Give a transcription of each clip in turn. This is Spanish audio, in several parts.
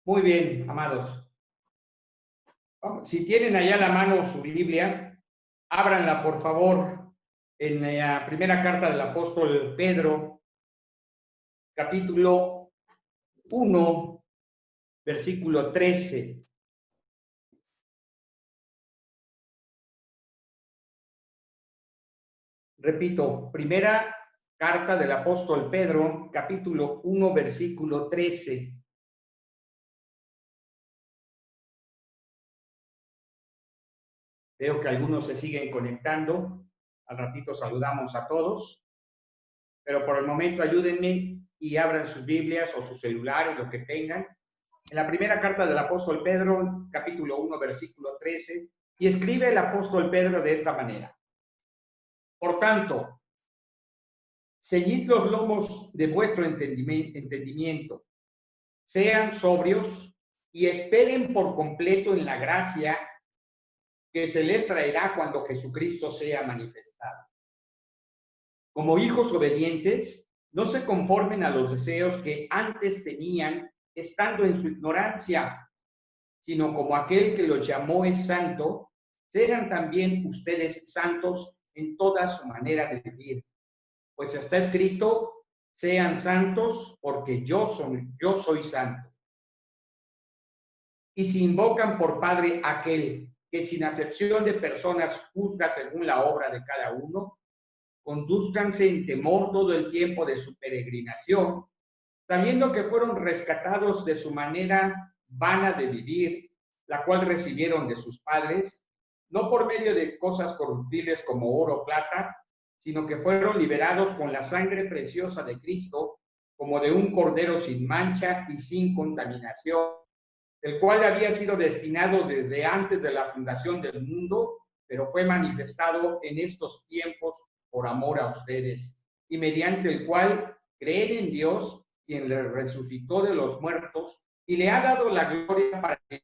Muy bien, amados. Si tienen allá a la mano su Biblia, ábranla por favor en la primera carta del apóstol Pedro, capítulo 1, versículo 13. Repito, primera carta del apóstol Pedro, capítulo 1, versículo 13. Veo que algunos se siguen conectando. Al ratito saludamos a todos, pero por el momento ayúdenme y abran sus Biblias o sus celulares, lo que tengan. En la primera carta del apóstol Pedro, capítulo 1, versículo 13, y escribe el apóstol Pedro de esta manera. Por tanto, ceñid los lomos de vuestro entendimiento, sean sobrios y esperen por completo en la gracia que se les traerá cuando Jesucristo sea manifestado. Como hijos obedientes, no se conformen a los deseos que antes tenían estando en su ignorancia, sino como aquel que los llamó es santo, sean también ustedes santos en toda su manera de vivir. Pues está escrito, sean santos porque yo soy santo. Y si invocan por Padre aquel que sin acepción de personas juzga según la obra de cada uno, condúzcanse en temor todo el tiempo de su peregrinación, sabiendo que fueron rescatados de su manera vana de vivir, la cual recibieron de sus padres, no por medio de cosas corruptibles como oro o plata, sino que fueron liberados con la sangre preciosa de Cristo, como de un cordero sin mancha y sin contaminación, el cual había sido destinado desde antes de la fundación del mundo, pero fue manifestado en estos tiempos por amor a ustedes, y mediante el cual creen en Dios, quien le resucitó de los muertos y le ha dado la gloria para que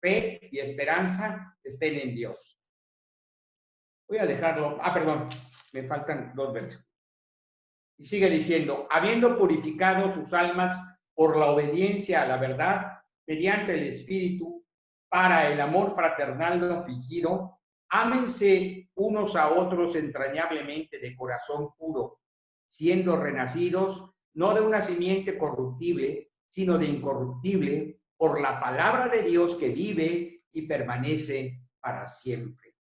fe y esperanza estén en Dios. Voy a dejarlo, perdón, me faltan 2 versículos. Y sigue diciendo, habiendo purificado sus almas por la obediencia a la verdad, mediante el Espíritu, para el amor fraternal no fingido, ámense unos a otros entrañablemente de corazón puro, siendo renacidos no de una simiente corruptible, sino de incorruptible, por la palabra de Dios que vive y permanece para siempre.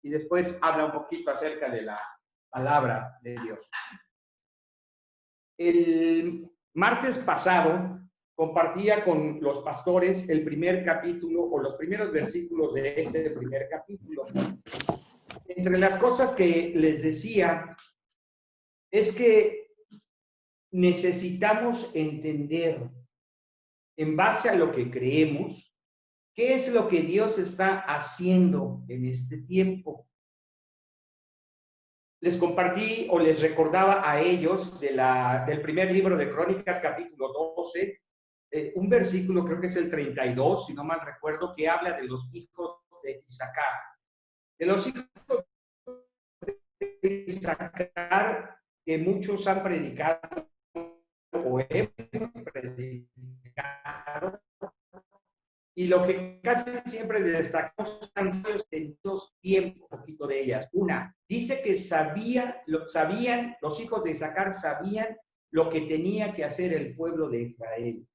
Y después habla un poquito acerca de la palabra de Dios. El martes pasado compartía con los pastores el primer capítulo o los primeros versículos de este primer capítulo. Entre las cosas que les decía es que necesitamos entender, en base a lo que creemos, qué es lo que Dios está haciendo en este tiempo. Les compartí o les recordaba a ellos del primer libro de Crónicas, capítulo 12, un versículo, creo que es el 32, si no mal recuerdo, que habla de los hijos de Isaacar. De los hijos de Isaacar que muchos han predicado o hemos predicado, y lo que casi siempre destacamos en estos tiempos, un poquito de ellas. Una, dice que los hijos de Isaacar sabían lo que tenía que hacer el pueblo de Israel.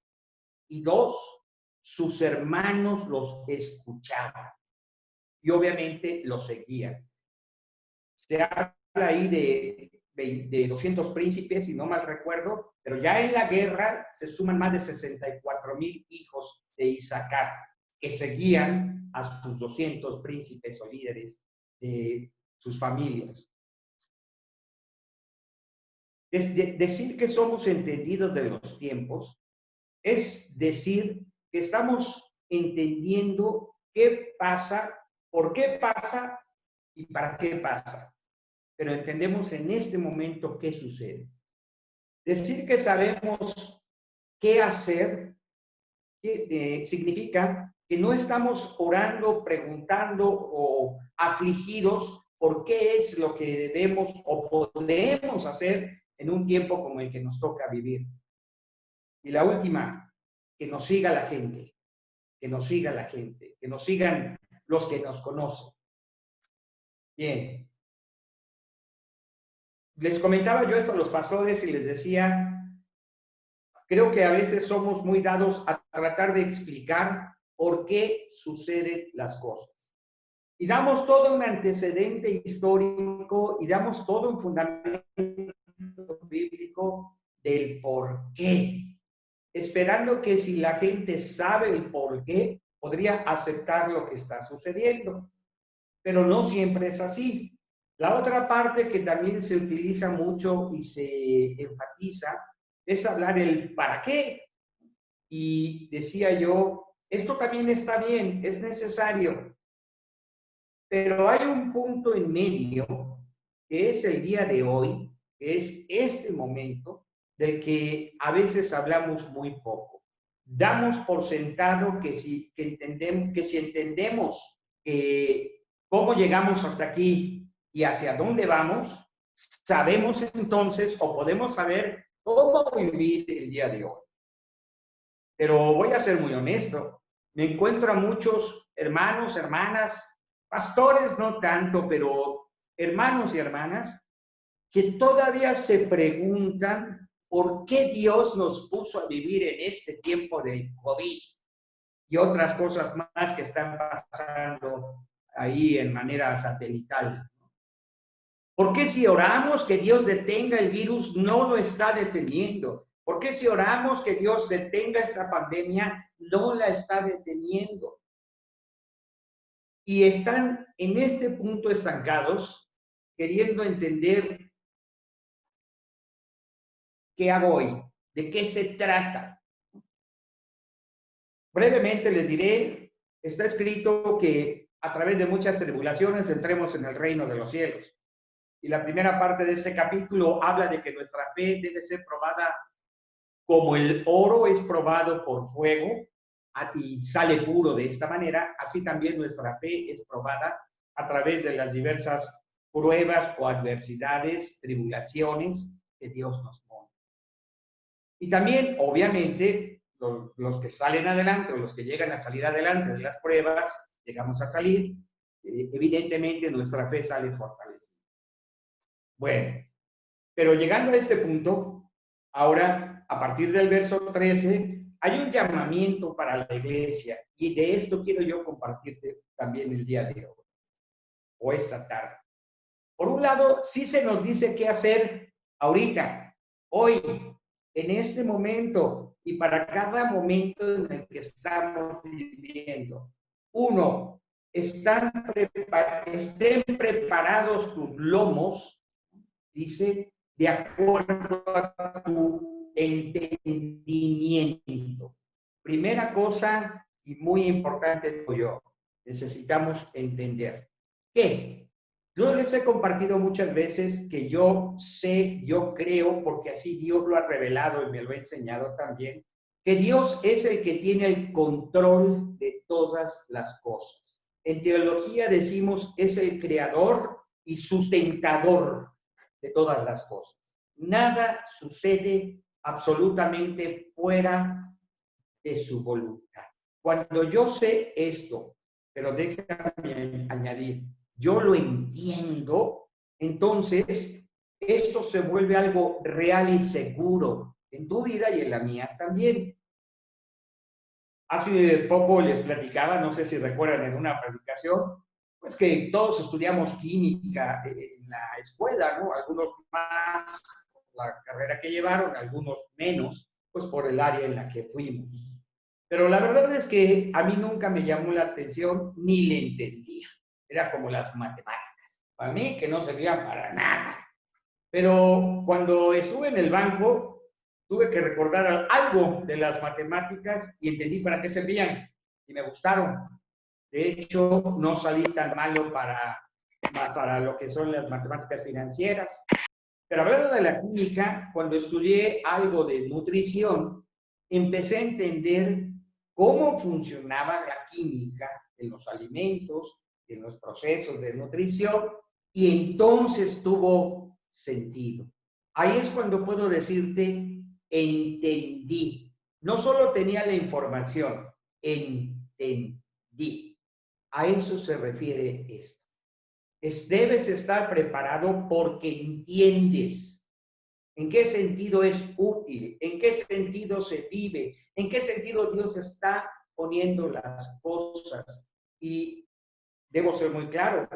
Y 2, sus hermanos los escuchaban y obviamente los seguían. Se habla ahí de 200 príncipes, si no mal recuerdo, pero ya en la guerra se suman más de 64,000 hijos de Isaacar que seguían a sus 200 príncipes o líderes de sus familias. Decir que somos entendidos de los tiempos es decir que estamos entendiendo qué pasa, por qué pasa y para qué pasa. Pero entendemos en este momento qué sucede. Decir que sabemos qué hacer significa que no estamos orando, preguntando o afligidos por qué es lo que debemos o podemos hacer en un tiempo como el que nos toca vivir. Y la última, que nos siga la gente, que nos siga la gente, que nos sigan los que nos conocen. Bien. Les comentaba yo esto a los pastores y les decía, creo que a veces somos muy dados a tratar de explicar por qué suceden las cosas. Y damos todo un antecedente histórico y damos todo un fundamento bíblico del por qué, esperando que si la gente sabe el por qué, podría aceptar lo que está sucediendo. Pero no siempre es así. La otra parte que también se utiliza mucho y se enfatiza es hablar el para qué. Y decía yo, esto también está bien, es necesario, pero hay un punto en medio que es el día de hoy, que es este momento del que a veces hablamos muy poco. Damos por sentado que si entendemos cómo llegamos hasta aquí y hacia dónde vamos, sabemos entonces o podemos saber cómo vivir el día de hoy. Pero voy a ser muy honesto, me encuentro a muchos hermanos, hermanas, pastores no tanto, pero hermanos y hermanas que todavía se preguntan por qué Dios nos puso a vivir en este tiempo del COVID y otras cosas más que están pasando ahí en manera satelital. ¿Por qué si oramos que Dios detenga el virus, no lo está deteniendo? ¿Por qué si oramos que Dios detenga esta pandemia, no la está deteniendo? Y están en este punto estancados, queriendo entender qué hago hoy, de qué se trata. Brevemente les diré, está escrito que a través de muchas tribulaciones entremos en el reino de los cielos. Y la primera parte de este capítulo habla de que nuestra fe debe ser probada como el oro es probado por fuego y sale puro de esta manera, así también nuestra fe es probada a través de las diversas pruebas o adversidades, tribulaciones que Dios nos pone. Y también, obviamente, los que salen adelante o los que llegan a salir adelante de las pruebas, llegamos a salir, evidentemente nuestra fe sale fortalecida. Bueno, pero llegando a este punto, ahora, a partir del verso 13, hay un llamamiento para la iglesia y de esto quiero yo compartirte también el día de hoy o esta tarde. Por un lado, sí se nos dice qué hacer ahorita, hoy, en este momento y para cada momento en el que estamos viviendo. Uno, estén preparados tus lomos, dice, de acuerdo a tu entendimiento. Primera cosa y muy importante, digo yo, necesitamos entender. ¿Qué? Yo les he compartido muchas veces que yo sé, yo creo, porque así Dios lo ha revelado y me lo ha enseñado también, que Dios es el que tiene el control de todas las cosas. En teología decimos es el creador y sustentador de todas las cosas. Nada sucede absolutamente fuera de su voluntad. Cuando yo sé esto, pero déjame añadir, yo lo entiendo, entonces esto se vuelve algo real y seguro en tu vida y en la mía también. Hace poco les platicaba, no sé si recuerdan en una predicación, pues que todos estudiamos química en la escuela, ¿no? Algunos más la carrera que llevaron, algunos menos, pues por el área en la que fuimos. Pero la verdad es que a mí nunca me llamó la atención ni le entendía. Era como las matemáticas. Para mí que no servían para nada. Pero cuando estuve en el banco, tuve que recordar algo de las matemáticas y entendí para qué servían y me gustaron. De hecho, no salí tan malo para lo que son las matemáticas financieras. Pero hablando de la química, cuando estudié algo de nutrición, empecé a entender cómo funcionaba la química en los alimentos, en los procesos de nutrición, y entonces tuvo sentido. Ahí es cuando puedo decirte, entendí. No solo tenía la información, entendí. A eso se refiere esto. Debes estar preparado porque entiendes en qué sentido es útil, en qué sentido se vive, en qué sentido Dios está poniendo las cosas. Y debo ser muy claro,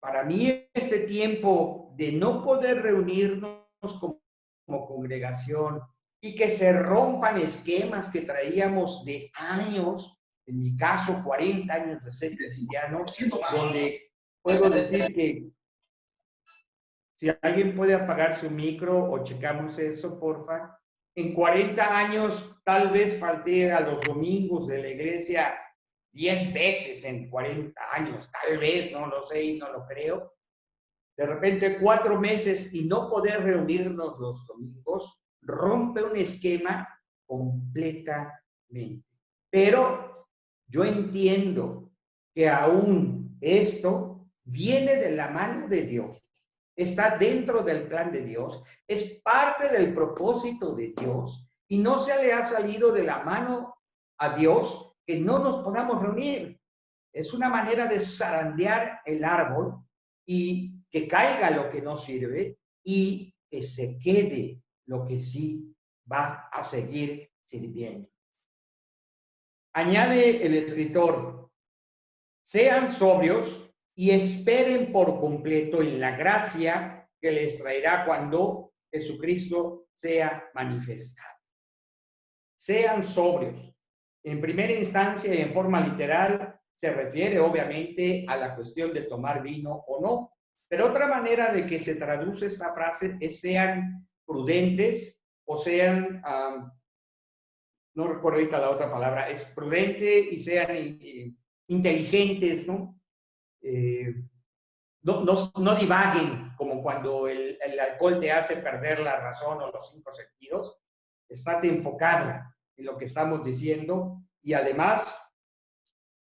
para mí este tiempo de no poder reunirnos como congregación y que se rompan esquemas que traíamos de años, en mi caso 40 años de ser cristiano, donde puedo decir que si alguien puede apagar su micro o checamos eso, porfa. En 40 años tal vez falté a los domingos de la iglesia 10 veces en 40 años, tal vez, no lo sé y no lo creo. De repente 4 meses y no poder reunirnos los domingos rompe un esquema completamente. Pero yo entiendo que aún esto viene de la mano de Dios, está dentro del plan de Dios, es parte del propósito de Dios y no se le ha salido de la mano a Dios que no nos podamos reunir. Es una manera de zarandear el árbol y que caiga lo que no sirve y que se quede lo que sí va a seguir sirviendo. Añade el escritor, sean sobrios y esperen por completo en la gracia que les traerá cuando Jesucristo sea manifestado. Sean sobrios. En primera instancia y en forma literal se refiere obviamente a la cuestión de tomar vino o no, pero otra manera de que se traduce esta frase es sean prudentes o sean, no recuerdo ahorita la otra palabra, es prudente y sean inteligentes, ¿no? No divaguen como cuando el alcohol te hace perder la razón o los 5 sentidos. Estate enfocado en lo que estamos diciendo y además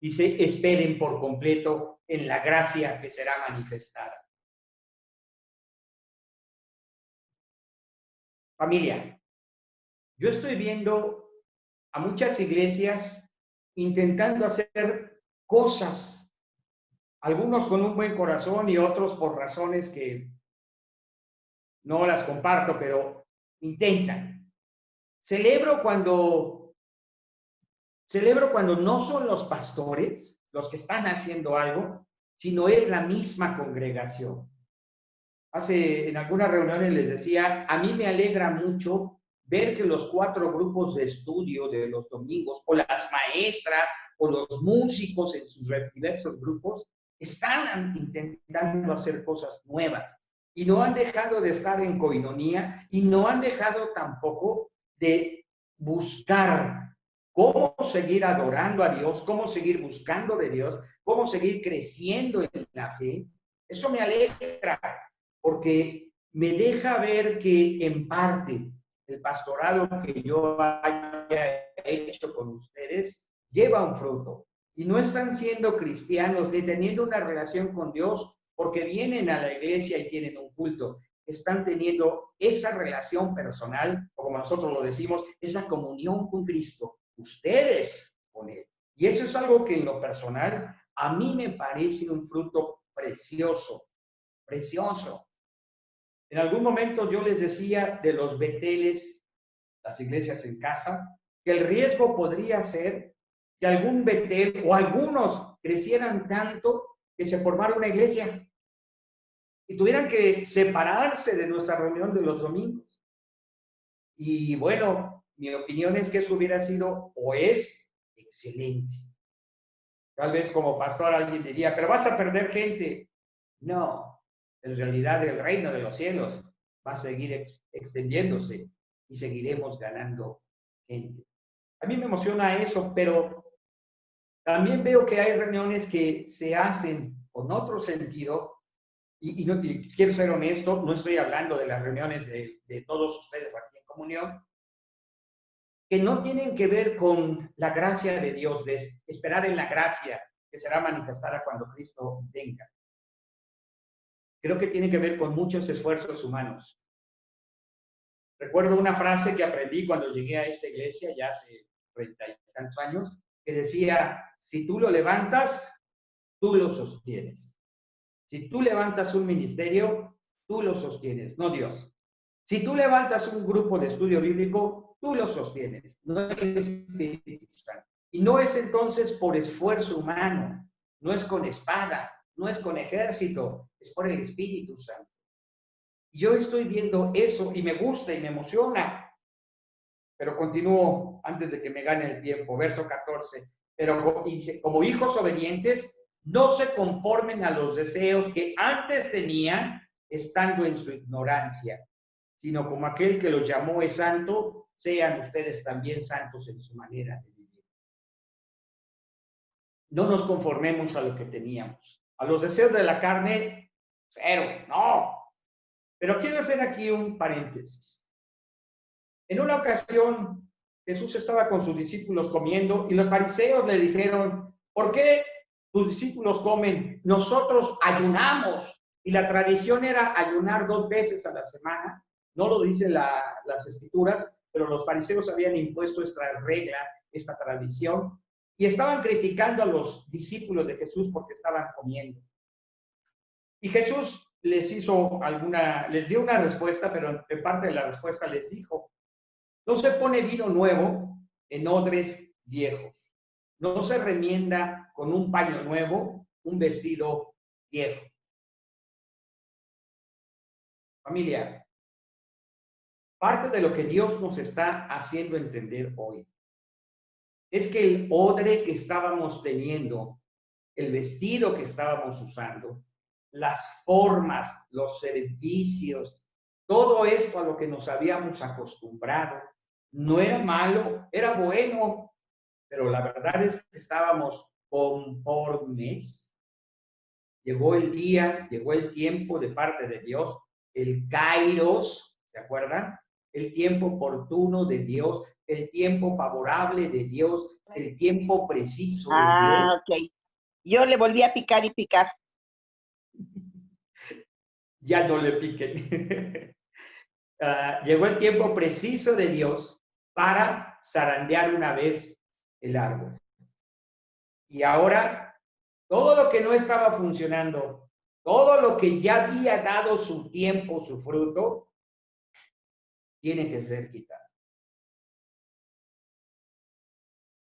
dice, esperen por completo en la gracia que será manifestada. Familia, yo estoy viendo a muchas iglesias intentando hacer cosas, algunos con un buen corazón y otros por razones que no las comparto, pero intentan. Celebro cuando no son los pastores los que están haciendo algo, sino es la misma congregación. En algunas reuniones les decía, a mí me alegra mucho ver que los 4 grupos de estudio de los domingos, o las maestras, o los músicos en sus diversos grupos, están intentando hacer cosas nuevas y no han dejado de estar en coinonía y no han dejado tampoco de buscar cómo seguir adorando a Dios, cómo seguir buscando de Dios, cómo seguir creciendo en la fe. Eso me alegra porque me deja ver que en parte el pastorado que yo haya hecho con ustedes lleva un fruto. Y no están siendo cristianos ni teniendo una relación con Dios porque vienen a la iglesia y tienen un culto. Están teniendo esa relación personal, o como nosotros lo decimos, esa comunión con Cristo, ustedes con Él. Y eso es algo que en lo personal a mí me parece un fruto precioso, precioso. En algún momento yo les decía de los beteles, las iglesias en casa, que el riesgo podría ser que algún betel o algunos crecieran tanto que se formara una iglesia y tuvieran que separarse de nuestra reunión de los domingos. Y bueno, mi opinión es que eso hubiera sido o es excelente. Tal vez como pastor alguien diría, pero vas a perder gente. No, en realidad el reino de los cielos va a seguir extendiéndose y seguiremos ganando gente. A mí me emociona eso, pero también veo que hay reuniones que se hacen con otro sentido y quiero ser honesto, no estoy hablando de las reuniones de todos ustedes aquí en comunión, que no tienen que ver con la gracia de Dios, de esperar en la gracia que será manifestada cuando Cristo venga. Creo que tiene que ver con muchos esfuerzos humanos. Recuerdo una frase que aprendí cuando llegué a esta iglesia, ya hace 30 y tantos años, que decía, si tú lo levantas, tú lo sostienes. Si tú levantas un ministerio, tú lo sostienes, no Dios. Si tú levantas un grupo de estudio bíblico, tú lo sostienes, no el Espíritu Santo. Y no es entonces por esfuerzo humano, no es con espada, no es con ejército, es por el Espíritu Santo. Yo estoy viendo eso y me gusta y me emociona. Pero continúo antes de que me gane el tiempo. Verso 14. Pero como hijos obedientes, no se conformen a los deseos que antes tenían estando en su ignorancia, sino como aquel que los llamó es santo, sean ustedes también santos en su manera de vivir. No nos conformemos a lo que teníamos. A los deseos de la carne, cero, no. Pero quiero hacer aquí un paréntesis. En una ocasión, Jesús estaba con sus discípulos comiendo y los fariseos le dijeron, ¿por qué tus discípulos comen? Nosotros ayunamos. Y la tradición era ayunar 2 veces a la semana. No lo dicen las escrituras, pero los fariseos habían impuesto esta regla, esta tradición, y estaban criticando a los discípulos de Jesús porque estaban comiendo. Y Jesús les dio una respuesta, pero en parte de la respuesta les dijo, no se pone vino nuevo en odres viejos. No se remienda con un paño nuevo un vestido viejo. Familia, parte de lo que Dios nos está haciendo entender hoy es que el odre que estábamos teniendo, el vestido que estábamos usando, las formas, los servicios, todo esto a lo que nos habíamos acostumbrado, no era malo, era bueno, pero la verdad es que estábamos conformes. Llegó el día, llegó el tiempo de parte de Dios, el kairos, ¿se acuerdan? El tiempo oportuno de Dios, el tiempo favorable de Dios, el tiempo preciso de Dios. Ok. Yo le volví a picar y picar. Ya no le piquen. Llegó el tiempo preciso de Dios para zarandear una vez el árbol. Y ahora, todo lo que no estaba funcionando, todo lo que ya había dado su tiempo, su fruto, tiene que ser quitado.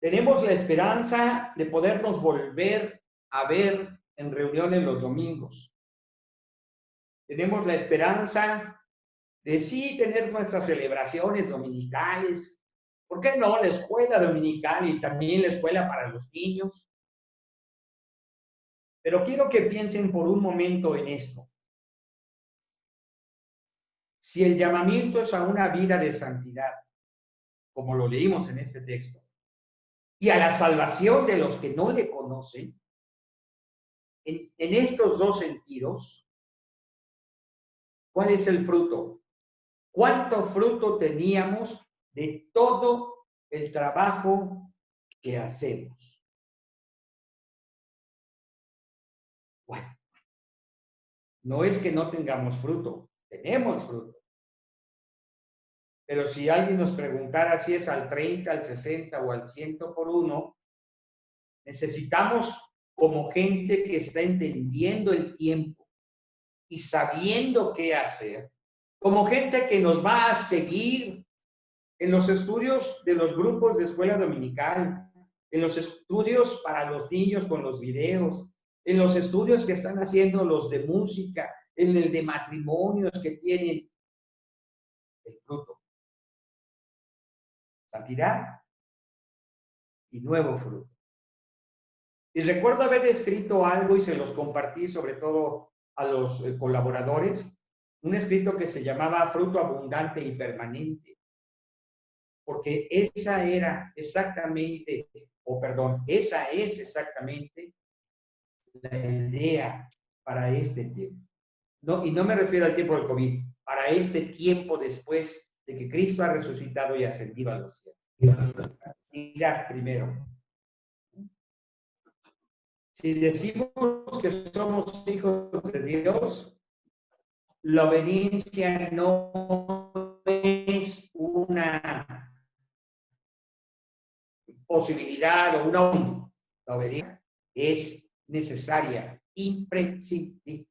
Tenemos la esperanza de podernos volver a ver en reuniones los domingos. Tenemos la esperanza de sí tener nuestras celebraciones dominicales. ¿Por qué no? La escuela dominical y también la escuela para los niños. Pero quiero que piensen por un momento en esto. Si el llamamiento es a una vida de santidad, como lo leímos en este texto, y a la salvación de los que no le conocen, en estos dos sentidos, ¿cuál es el fruto? ¿Cuánto fruto teníamos de todo el trabajo que hacemos? Bueno, no es que no tengamos fruto, tenemos fruto. Pero si alguien nos preguntara si es al 30, al 60 o al 100 por 1, necesitamos como gente que está entendiendo el tiempo y sabiendo qué hacer, como gente que nos va a seguir en los estudios de los grupos de escuela dominical, en los estudios para los niños con los videos, en los estudios que están haciendo los de música, en el de matrimonios que tienen el fruto. Santidad y nuevo fruto. Y recuerdo haber escrito algo y se los compartí sobre todo a los colaboradores, un escrito que se llamaba Fruto Abundante y Permanente, porque esa era exactamente, esa es exactamente la idea para este tiempo. No, y no me refiero al tiempo del COVID, para este tiempo después de que Cristo ha resucitado y ascendido a los cielos. Mira primero. Si decimos que somos hijos de Dios, la obediencia no es una posibilidad o una la obediencia es necesaria, imprescindible.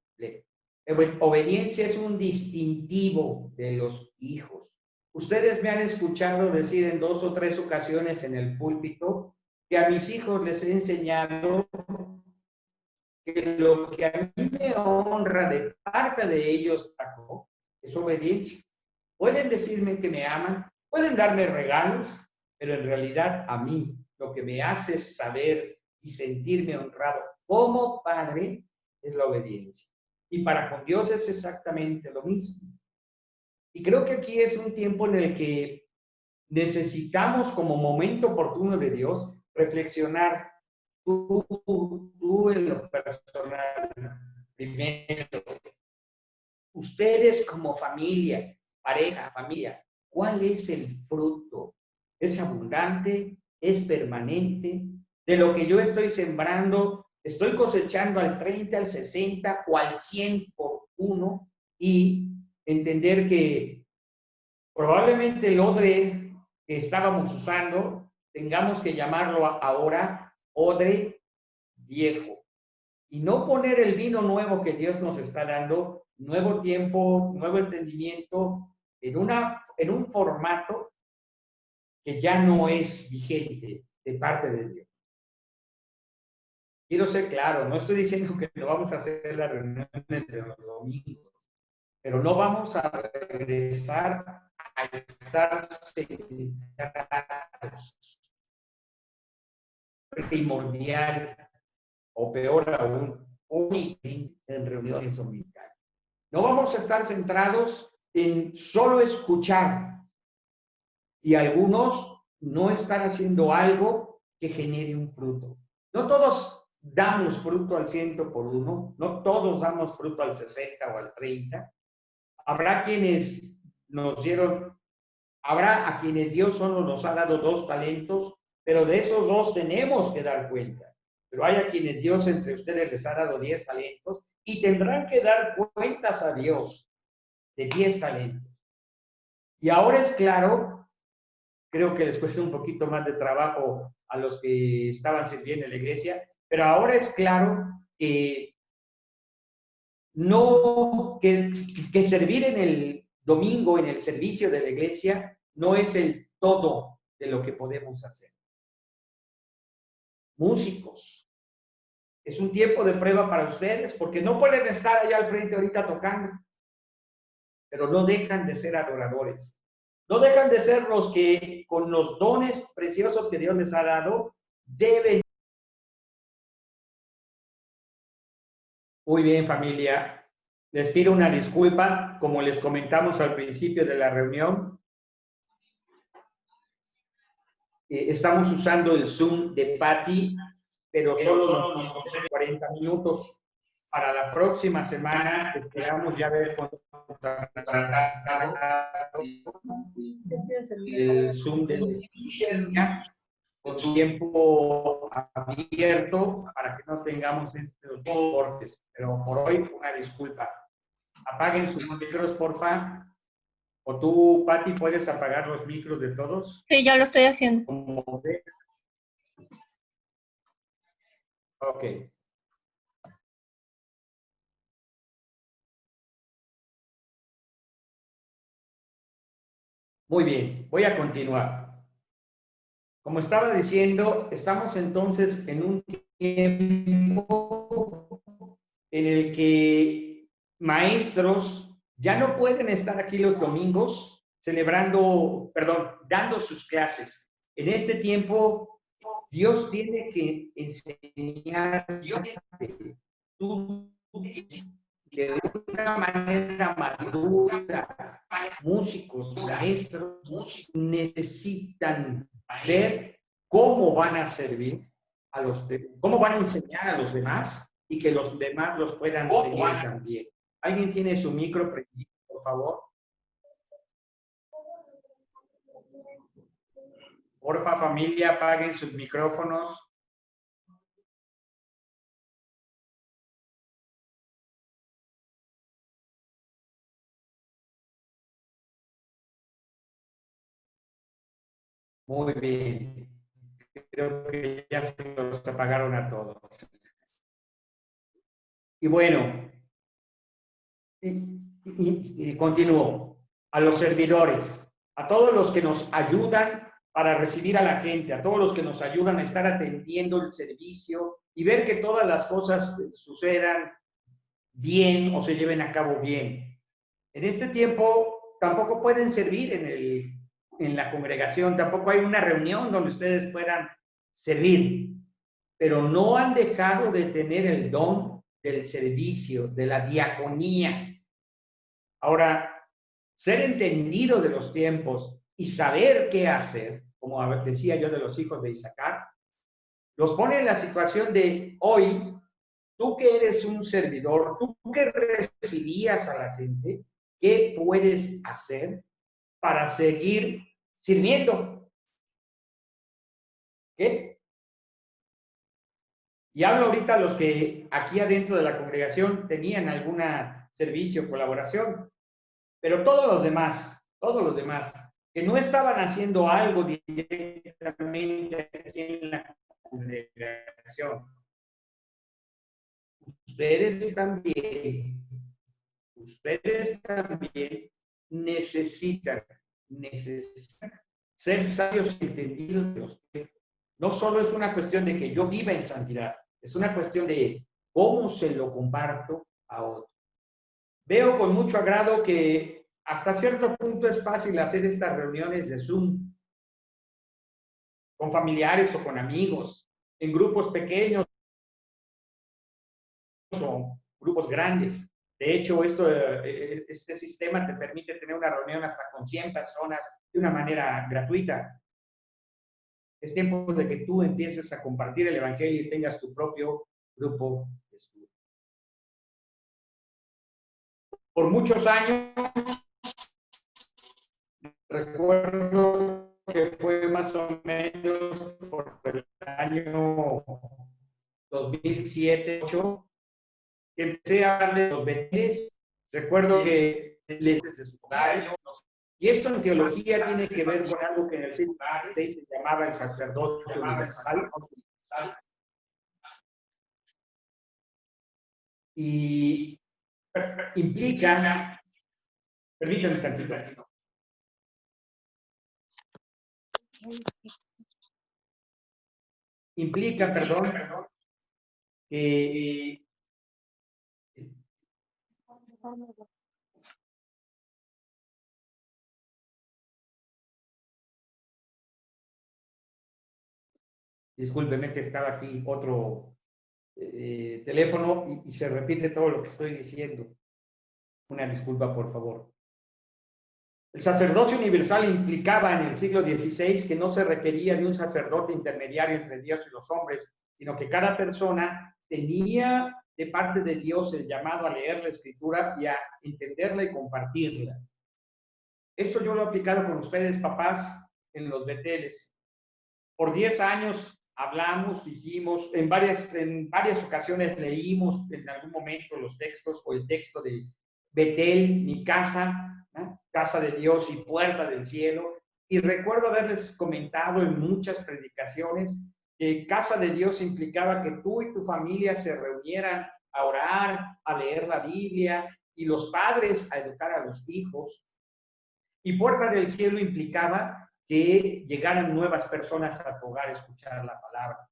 Obediencia es un distintivo de los hijos. Ustedes me han escuchado decir en 2 o 3 ocasiones en el púlpito que a mis hijos les he enseñado que lo que a mí me honra de parte de ellos es obediencia. Pueden decirme que me aman, pueden darme regalos, pero en realidad a mí lo que me hace saber y sentirme honrado como padre es la obediencia. Y para con Dios es exactamente lo mismo. Y creo que aquí es un tiempo en el que necesitamos, como momento oportuno de Dios, reflexionar tú en lo personal, primero, ustedes como familia, pareja, familia, ¿cuál es el fruto? ¿Es abundante? ¿Es permanente? De lo que yo estoy sembrando, estoy cosechando al 30, al 60 o al 100 por uno, y entender que probablemente el odre que estábamos usando, tengamos que llamarlo ahora odre viejo. Y no poner el vino nuevo que Dios nos está dando, nuevo tiempo, nuevo entendimiento, en un formato que ya no es vigente de parte de Dios. Quiero ser claro, no estoy diciendo que no vamos a hacer la reunión entre los domingos, pero no vamos a regresar a estar sentados. Primordial, o peor aún, en reuniones dominicales. No vamos a estar centrados en solo escuchar, y algunos no están haciendo algo que genere un fruto. No todos damos fruto al 100 por uno, no todos damos fruto al 60 o al 30. Habrá quienes nos dieron, habrá a quienes Dios solo nos ha dado 2 talentos, pero de esos 2 tenemos que dar cuenta. Pero hay a quienes Dios entre ustedes les ha dado 10 talentos y tendrán que dar cuentas a Dios de 10 talentos. Y ahora es claro, creo que les cuesta un poquito más de trabajo a los que estaban sirviendo en la iglesia, pero ahora es claro que no, que servir en el domingo, en el servicio de la iglesia, no es el todo de lo que podemos hacer. Músicos, es un tiempo de prueba para ustedes, porque no pueden estar allá al frente ahorita tocando, pero no dejan de ser adoradores. No dejan de ser los que, con los dones preciosos que Dios les ha dado, deben. Muy bien, familia. Les pido una disculpa, como les comentamos al principio de la reunión. Estamos usando el Zoom de Patty, pero solo nos 40 minutos. Para la próxima semana esperamos ya ver el Zoom de con tiempo abierto para que no tengamos estos cortes. Pero por hoy, una disculpa. Apaguen sus micros, porfa. O tú, Patti, ¿puedes apagar los micros de todos? Sí, ya lo estoy haciendo. Ok. Muy bien, voy a continuar. Como estaba diciendo, estamos entonces en un tiempo en el que maestros ya no pueden estar aquí los domingos dando sus clases. En este tiempo, Dios tiene que enseñar de una manera madura. Músicos, maestros, necesitan ver cómo van a servir a cómo van a enseñar a los demás y que los demás los puedan seguir también. ¿Alguien tiene su micro prendido, por favor? Porfa, familia, apaguen sus micrófonos. Muy bien. Creo que ya se los apagaron a todos. Y bueno, y continúo. A los servidores, a todos los que nos ayudan para recibir a la gente, a todos los que nos ayudan a estar atendiendo el servicio y ver que todas las cosas sucedan bien o se lleven a cabo bien. En este tiempo tampoco pueden servir en la congregación, tampoco hay una reunión donde ustedes puedan servir, pero no han dejado de tener el don del servicio, de la diaconía. Ahora, ser entendido de los tiempos y saber qué hacer, como decía yo de los hijos de Isaacar, los pone en la situación de hoy, tú que eres un servidor, tú que recibías a la gente, ¿qué puedes hacer para seguir sirviendo? ¿Qué? Y hablo ahorita a los que aquí adentro de la congregación tenían algún servicio o colaboración, pero todos los demás, que no estaban haciendo algo directamente aquí en la congregación, ustedes también necesitan ser sabios y entendidos de los tiempos. No solo es una cuestión de que yo viva en santidad, es una cuestión de cómo se lo comparto a otros. Veo con mucho agrado que hasta cierto punto es fácil hacer estas reuniones de Zoom con familiares o con amigos, en grupos pequeños o grupos grandes. De hecho, este sistema te permite tener una reunión hasta con 100 personas de una manera gratuita. Es tiempo de que tú empieces a compartir el evangelio y tengas tu propio grupo de estudio. Por muchos años, recuerdo que fue más o menos por el año 2007-2008, que empecé a hablar de los Beteles. Recuerdo que desde su hogar, y esto en teología tiene que ver con algo que en el siglo XVI se llamaba el sacerdocio universal. Y implica, permítanme tantito, implica, perdón, que discúlpeme, es que estaba aquí otro teléfono y se repite todo lo que estoy diciendo. Una disculpa, por favor. El sacerdocio universal implicaba en el siglo XVI que no se requería de un sacerdote intermediario entre Dios y los hombres, sino que cada persona tenía de parte de Dios el llamado a leer la Escritura y a entenderla y compartirla. Esto yo lo he aplicado con ustedes, papás, en los Beteles. Por 10 años hablamos, hicimos, en varias ocasiones leímos en algún momento los textos o el texto de Betel, mi casa, ¿no? Casa de Dios y puerta del cielo. Y recuerdo haberles comentado en muchas predicaciones que casa de Dios implicaba que tú y tu familia se reunieran a orar, a leer la Biblia y los padres a educar a los hijos. Y puerta del cielo implicaba que llegaran nuevas personas a tu hogar a escuchar la palabra.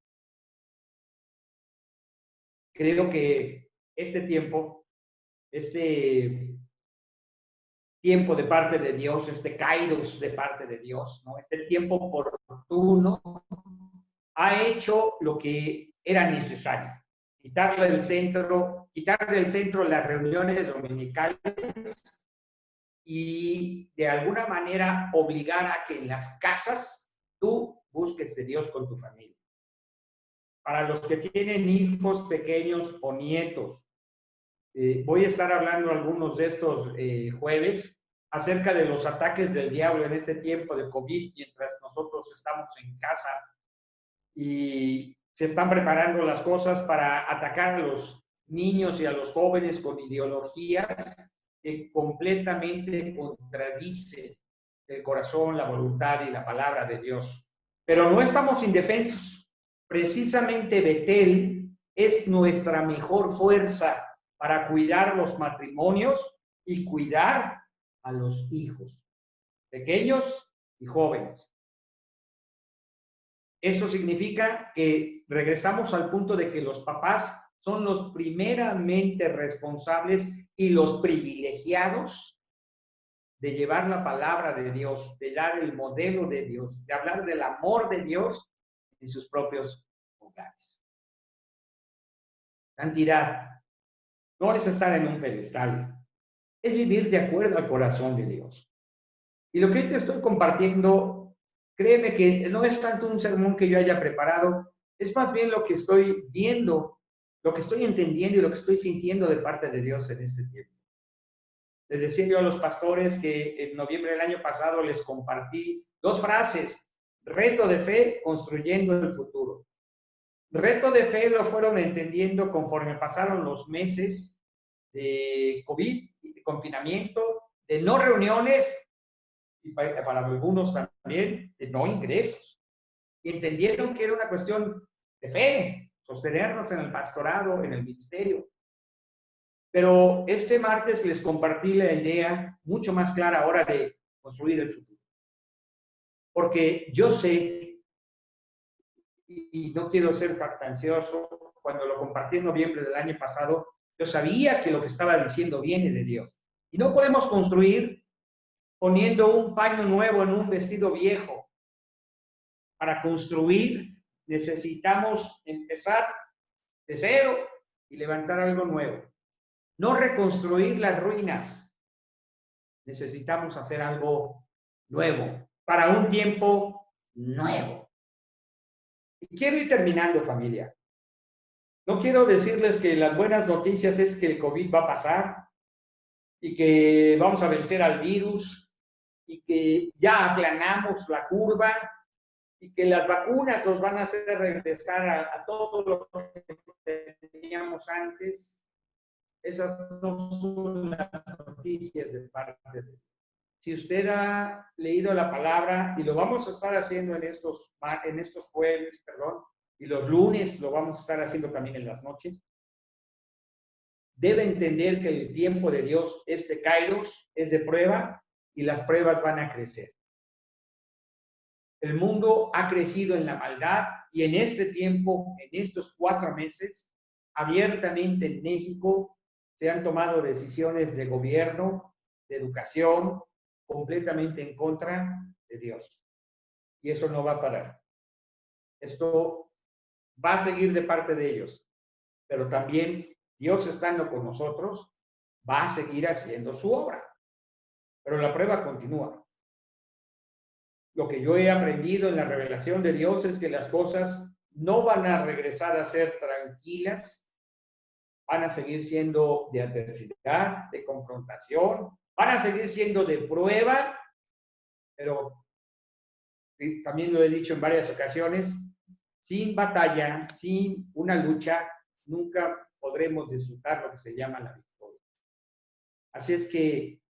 Creo que este tiempo de parte de Dios, este kairos de parte de Dios, ¿no? Este tiempo oportuno ha hecho lo que era necesario. Quitar del centro las reuniones dominicales y de alguna manera obligar a que en las casas tú busques de Dios con tu familia. Para los que tienen hijos pequeños o nietos, voy a estar hablando algunos de estos jueves acerca de los ataques del diablo en este tiempo de COVID, mientras nosotros estamos en casa y se están preparando las cosas para atacar a los niños y a los jóvenes con ideologías que completamente contradice el corazón, la voluntad y la palabra de Dios. Pero no estamos indefensos. Precisamente Betel es nuestra mejor fuerza para cuidar los matrimonios y cuidar a los hijos, pequeños y jóvenes. Esto significa que regresamos al punto de que los papás son los primeramente responsables y los privilegiados de llevar la palabra de Dios, de dar el modelo de Dios, de hablar del amor de Dios en sus propios hogares. Santidad no es estar en un pedestal, es vivir de acuerdo al corazón de Dios. Y lo que hoy te estoy compartiendo, créeme que no es tanto un sermón que yo haya preparado, es más bien lo que estoy viendo, lo que estoy entendiendo y lo que estoy sintiendo de parte de Dios en este tiempo. Les decía yo a los pastores que en noviembre del año pasado les compartí 2 frases: reto de fe, construyendo el futuro. Reto de fe lo fueron entendiendo conforme pasaron los meses de COVID, de confinamiento, de no reuniones y para algunos también de no ingresos. Y entendieron que era una cuestión de fe, sostenernos en el pastorado, en el ministerio. Pero este martes les compartí la idea mucho más clara ahora de construir el futuro. Porque yo sé, y no quiero ser jactancioso, cuando lo compartí en noviembre del año pasado, yo sabía que lo que estaba diciendo viene de Dios. Y no podemos construir poniendo un paño nuevo en un vestido viejo. Para construir necesitamos empezar de cero y levantar algo nuevo. No reconstruir las ruinas. Necesitamos hacer algo nuevo para un tiempo nuevo. Y quiero ir terminando, familia. No quiero decirles que las buenas noticias es que el COVID va a pasar y que vamos a vencer al virus y que ya aplanamos la curva y que las vacunas nos van a hacer regresar a todo lo que teníamos antes. Esas no son las noticias de parte de Dios. Si usted ha leído la palabra, y lo vamos a estar haciendo en estos jueves, y los lunes lo vamos a estar haciendo también en las noches, debe entender que el tiempo de Dios es de kairos, es de prueba, y las pruebas van a crecer. El mundo ha crecido en la maldad, y en este tiempo, en estos 4 meses, abiertamente en México se han tomado decisiones de gobierno, de educación, completamente en contra de Dios. Y eso no va a parar. Esto va a seguir de parte de ellos. Pero también Dios, estando con nosotros, va a seguir haciendo su obra. Pero la prueba continúa. Lo que yo he aprendido en la revelación de Dios es que las cosas no van a regresar a ser tranquilas, van a seguir siendo de adversidad, de confrontación, van a seguir siendo de prueba, pero también lo he dicho en varias ocasiones, sin batalla, sin una lucha, nunca podremos disfrutar lo que se llama la victoria. Así es que,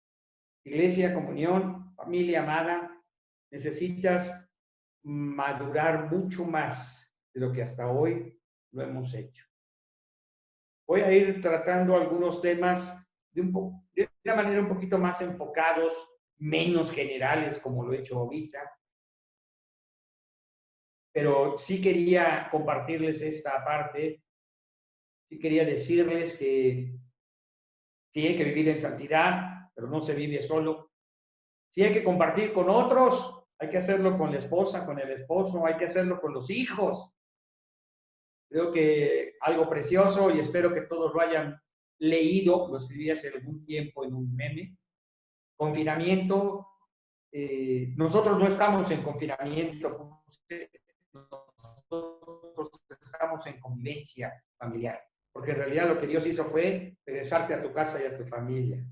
Iglesia, comunión, familia amada, necesitas madurar mucho más de lo que hasta hoy lo hemos hecho. Voy a ir tratando algunos temas de una manera un poquito más enfocados, menos generales como lo he hecho ahorita. Pero sí quería compartirles esta parte, sí quería decirles que sí hay que vivir en santidad, pero no se vive solo. Sí hay que compartir con otros, hay que hacerlo con la esposa, con el esposo, hay que hacerlo con los hijos. Creo que algo precioso, y espero que todos lo hayan leído, lo escribí hace algún tiempo en un meme. Confinamiento, nosotros no estamos en confinamiento, nosotros estamos en convivencia familiar, porque en realidad lo que Dios hizo fue regresarte a tu casa y a tu familia.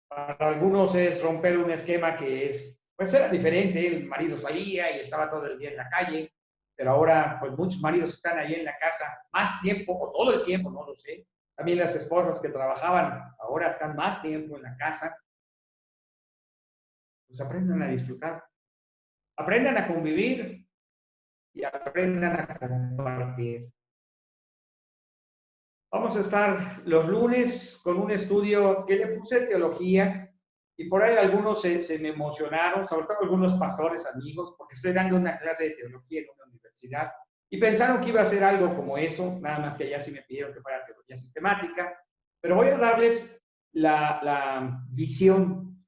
Para algunos es romper un esquema que pues era diferente, el marido salía y estaba todo el día en la calle, pero ahora pues muchos maridos están ahí en la casa más tiempo, o todo el tiempo, no lo sé. También las esposas que trabajaban ahora están más tiempo en la casa. Pues aprendan a disfrutar. Aprendan a convivir y aprendan a compartir. Vamos a estar los lunes con un estudio que le puse teología y por ahí algunos se me emocionaron, sobre todo algunos pastores amigos, porque estoy dando una clase de teología en una universidad y pensaron que iba a ser algo como eso, nada más que allá sí me pidieron que fuera teología sistemática, pero voy a darles la visión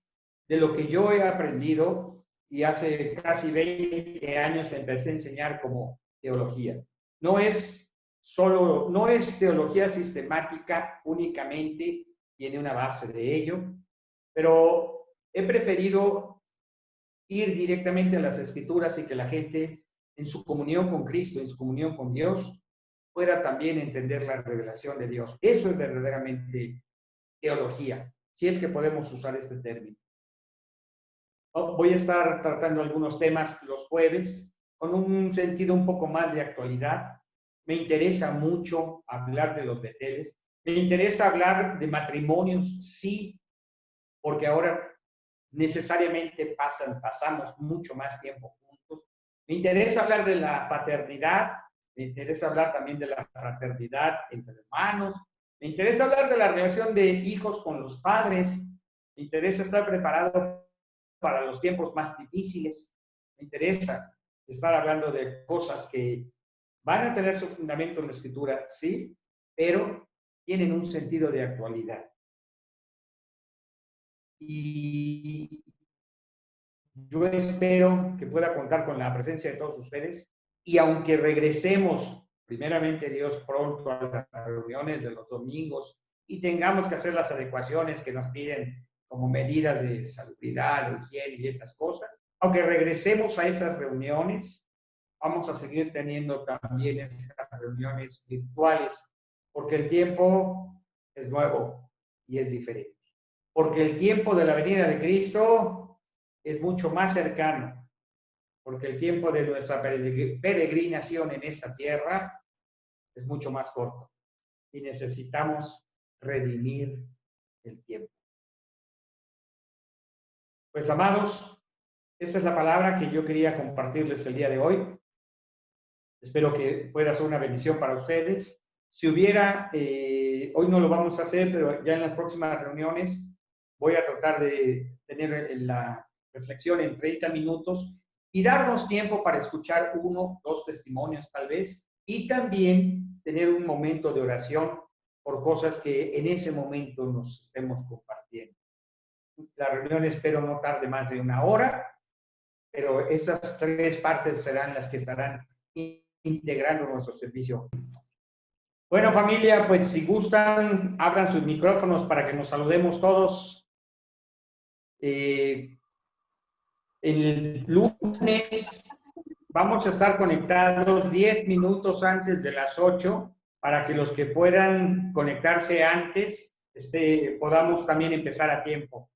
de lo que yo he aprendido y hace casi 20 años empecé a enseñar como teología. No es teología sistemática únicamente, tiene una base de ello, pero he preferido ir directamente a las Escrituras y que la gente en su comunión con Cristo, en su comunión con Dios, pueda también entender la revelación de Dios. Eso es verdaderamente teología, si es que podemos usar este término. Voy a estar tratando algunos temas los jueves con un sentido un poco más de actualidad. Me interesa mucho hablar de los Beteles. Me interesa hablar de matrimonios, sí, porque ahora necesariamente pasamos mucho más tiempo juntos. Me interesa hablar de la paternidad, me interesa hablar también de la fraternidad entre hermanos, me interesa hablar de la relación de hijos con los padres, me interesa estar preparado para los tiempos más difíciles, me interesa estar hablando de cosas que van a tener su fundamento en la Escritura, sí, pero tienen un sentido de actualidad. Y yo espero que pueda contar con la presencia de todos ustedes y aunque regresemos, primeramente Dios, pronto a las reuniones de los domingos y tengamos que hacer las adecuaciones que nos piden como medidas de salubridad, de higiene y esas cosas, aunque regresemos a esas reuniones, vamos a seguir teniendo también esas reuniones virtuales, porque el tiempo es nuevo y es diferente. Porque el tiempo de la venida de Cristo es mucho más cercano, porque el tiempo de nuestra peregrinación en esta tierra es mucho más corto y necesitamos redimir el tiempo. Pues amados, esa es la palabra que yo quería compartirles el día de hoy. Espero que pueda ser una bendición para ustedes. Si hubiera, hoy no lo vamos a hacer, pero ya en las próximas reuniones voy a tratar de tener la reflexión en 30 minutos y darnos tiempo para escuchar 1, 2 testimonios tal vez y también tener un momento de oración por cosas que en ese momento nos estemos compartiendo. La reunión espero no tarde más de 1 hora, pero esas 3 partes serán las que estarán integrando nuestro servicio. Bueno, familia, pues si gustan, abran sus micrófonos para que nos saludemos todos. El lunes vamos a estar conectados 10 minutos antes de las 8 para que los que puedan conectarse antes podamos también empezar a tiempo.